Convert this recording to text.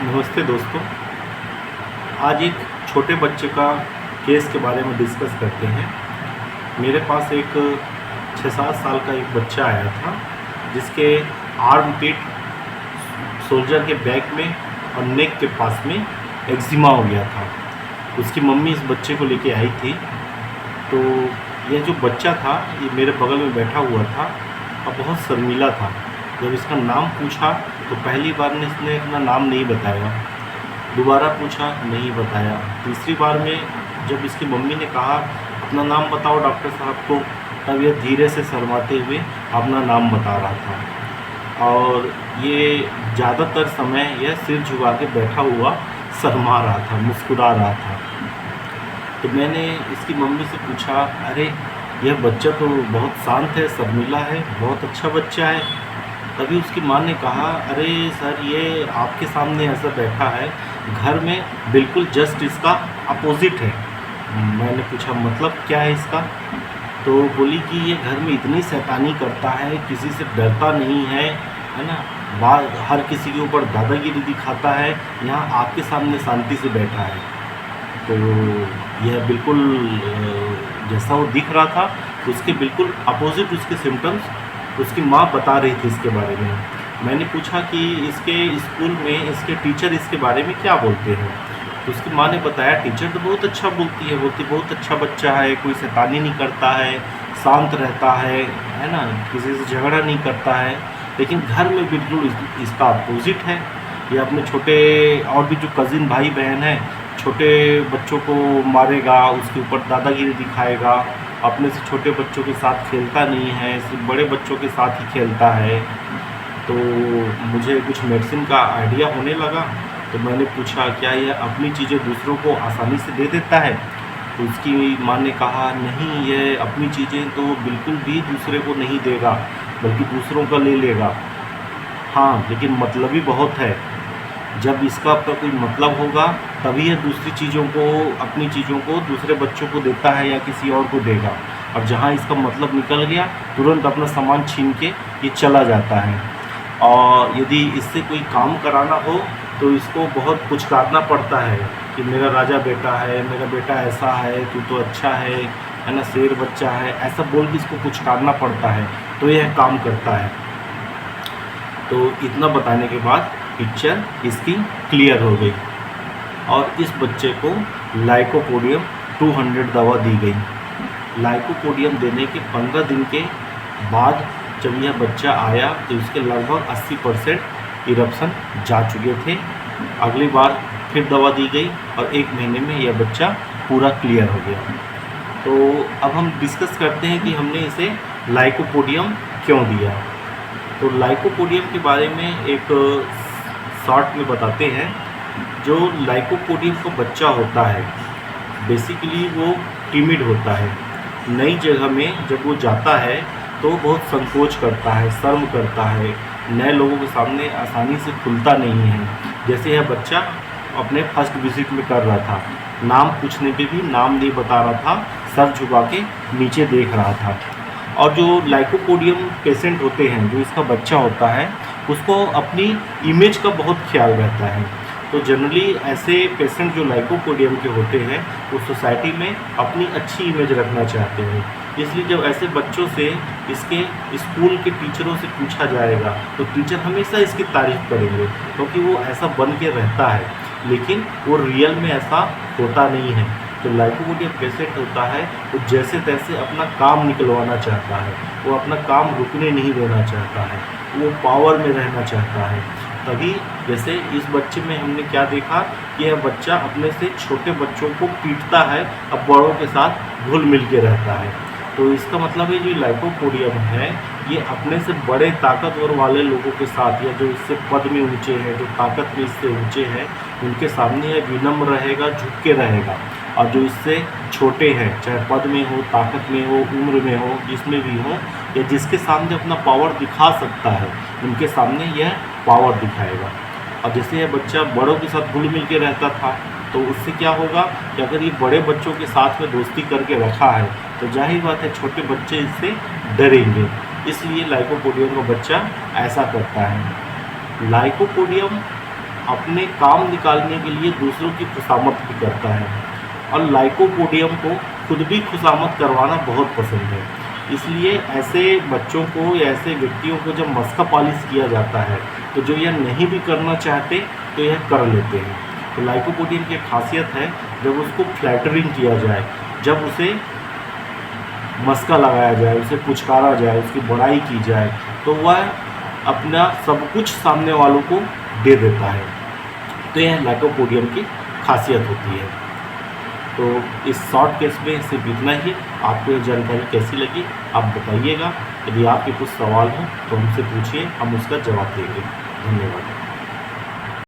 नमस्ते दोस्तों। आज एक छोटे बच्चे का केस के बारे में डिस्कस करते हैं। मेरे पास एक 6-7 साल का एक बच्चा आया था जिसके आर्म पिट शोल्डर के बैक में और नेक के पास में एक्जिमा हो गया था। उसकी मम्मी इस बच्चे को लेके आई थी। तो यह जो बच्चा था ये मेरे बगल में बैठा हुआ था और बहुत शर्मीला था। जब इसका नाम पूछा तो पहली बार में इसने अपना नाम नहीं बताया, दोबारा पूछा नहीं बताया, तीसरी बार में जब इसकी मम्मी ने कहा अपना नाम बताओ डॉक्टर साहब को, तब यह धीरे से शर्माते हुए अपना नाम बता रहा था। और ये ज़्यादातर समय यह सिर झुका के बैठा हुआ शर्मा रहा था, मुस्कुरा रहा था। तो मैंने इसकी मम्मी से पूछा, अरे यह बच्चा तो बहुत शांत है, शर्मीला है, बहुत अच्छा बच्चा है। तभी उसकी माँ ने कहा, अरे सर ये आपके सामने ऐसा बैठा है, घर में बिल्कुल जस्ट इसका अपोजिट है। मैंने पूछा मतलब क्या है इसका? तो बोली कि ये घर में इतनी शैतानी करता है, किसी से डरता नहीं है ना, बात हर किसी के ऊपर दादागिरी दिखाता है, यहाँ आपके सामने शांति से बैठा है। तो यह बिल्कुल जैसा वो दिख रहा था उसके बिल्कुल अपोजिट उसके सिम्टम्स उसकी माँ बता रही थी इसके बारे में। मैंने पूछा कि इसके स्कूल में इसके टीचर इसके बारे में क्या बोलते हैं? तो उसकी माँ ने बताया टीचर तो बहुत अच्छा बोलती है, बोलती बहुत अच्छा बच्चा है, कोई शैतानी नहीं करता है, शांत रहता है ना, किसी से झगड़ा नहीं करता है। लेकिन घर में बिल्कुल इसका अपोजिट है। ये अपने छोटे और भी जो कज़िन भाई बहन हैं, छोटे बच्चों को मारेगा, उसके ऊपर दादागिरी दिखाएगा, अपने से छोटे बच्चों के साथ खेलता नहीं है, सिर्फ बड़े बच्चों के साथ ही खेलता है। तो मुझे कुछ मेडिसिन का आइडिया होने लगा। तो मैंने पूछा क्या यह अपनी चीज़ें दूसरों को आसानी से दे देता है? तो उसकी माँ ने कहा नहीं, ये अपनी चीज़ें तो बिल्कुल भी दूसरे को नहीं देगा, बल्कि दूसरों का ले लेगा। हाँ, लेकिन मतलबी बहुत है। जब इसका कोई मतलब होगा तभी यह दूसरी चीज़ों को, अपनी चीज़ों को दूसरे बच्चों को देता है या किसी और को देगा। और जहाँ इसका मतलब निकल गया तुरंत अपना सामान छीन के ये चला जाता है। और यदि इससे कोई काम कराना हो तो इसको बहुत पुचकारना पड़ता है कि मेरा राजा बेटा है, मेरा बेटा ऐसा है, तू तो अच्छा है ना, शेर बच्चा है, ऐसा बोल के इसको पुचकारना पड़ता है तो यह काम करता है। तो इतना बताने के बाद पिक्चर इसकी क्लियर हो गई और इस बच्चे को लाइकोपोडियम 200 दवा दी गई। लाइकोपोडियम देने के 15 दिन के बाद जब यह बच्चा आया तो इसके लगभग 80% इरप्शन जा चुके थे। अगली बार फिर दवा दी गई और 1 महीने में यह बच्चा पूरा क्लियर हो गया। तो अब हम डिस्कस करते हैं कि हमने इसे लाइकोपोडियम क्यों दिया। तो लाइकोपोडियम के बारे में एक शॉर्ट में बताते हैं। जो लाइकोपोडियम का बच्चा होता है बेसिकली वो टिमिड होता है। नई जगह में जब वो जाता है तो बहुत संकोच करता है, शर्म करता है, नए लोगों के सामने आसानी से खुलता नहीं है। जैसे यह बच्चा अपने फर्स्ट विजिट में कर रहा था, नाम पूछने पे भी नाम नहीं बता रहा था, सर झुका के नीचे देख रहा था। और जो लाइकोपोडियम पेशेंट होते हैं, जो इसका बच्चा होता है, उसको अपनी इमेज का बहुत ख्याल रहता है। तो जनरली ऐसे पेशेंट जो लाइकोपोडियम के होते हैं वो सोसाइटी में अपनी अच्छी इमेज रखना चाहते हैं। इसलिए जब ऐसे बच्चों से इसके स्कूल के टीचरों से पूछा जाएगा तो टीचर हमेशा इसकी तारीफ़ करेंगे, क्योंकि वो ऐसा बन के रहता है, लेकिन वो रियल में ऐसा होता नहीं है। जो लाइकोपोडियम पेशेंट होता है वो जैसे तैसे अपना काम निकलवाना चाहता है, वो अपना काम रुकने नहीं देना चाहता है, वो पावर में रहना चाहता है। तभी जैसे इस बच्चे में हमने क्या देखा कि यह बच्चा अपने से छोटे बच्चों को पीटता है, अब बड़ों के साथ घुल मिल के रहता है। तो इसका मतलब है जो लाइकोपोडियम है ये अपने से बड़े ताकतवर वाले लोगों के साथ, या जो इससे पद में ऊंचे हैं, जो ताकत में इससे ऊंचे हैं, उनके सामने यह विनम्र रहेगा, झुक के रहेगा। और जो इससे छोटे हैं, चाहे पद में हो, ताकत में हो, उम्र में हो, जिसमें भी हो, या जिसके सामने अपना पावर दिखा सकता है, उनके सामने यह पावर दिखाएगा। अब जैसे यह बच्चा बड़ों के साथ घुल मिल के रहता था तो उससे क्या होगा कि अगर ये बड़े बच्चों के साथ में दोस्ती करके रखा है तो जाहिर बात है छोटे बच्चे इससे डरेंगे। इसलिए लाइकोपोडियम का बच्चा ऐसा करता है। लाइकोपोडियम अपने काम निकालने के लिए दूसरों की खुशामद भी करता है और लाइकोपोडियम को खुद भी खुशामद करवाना बहुत पसंद है। इसलिए ऐसे बच्चों को या ऐसे व्यक्तियों को जब मस्का पॉलिश किया जाता है तो जो यह नहीं भी करना चाहते तो यह कर लेते हैं। तो लाइकोपोडियम की खासियत है जब उसको फ्लैटरिंग किया जाए, जब उसे मस्का लगाया जाए, उसे पुचकारा जाए, उसकी बड़ाई की जाए तो वह अपना सब कुछ सामने वालों को दे देता है। तो यह लाइकोपोडियम की खासियत होती है। तो इस शॉर्ट केस में सिर्फ इतना ही। आपको ये जानकारी कैसी लगी आप बताइएगा। यदि आपके कुछ सवाल हों तो हमसे पूछिए, हम उसका जवाब देंगे। धन्यवाद।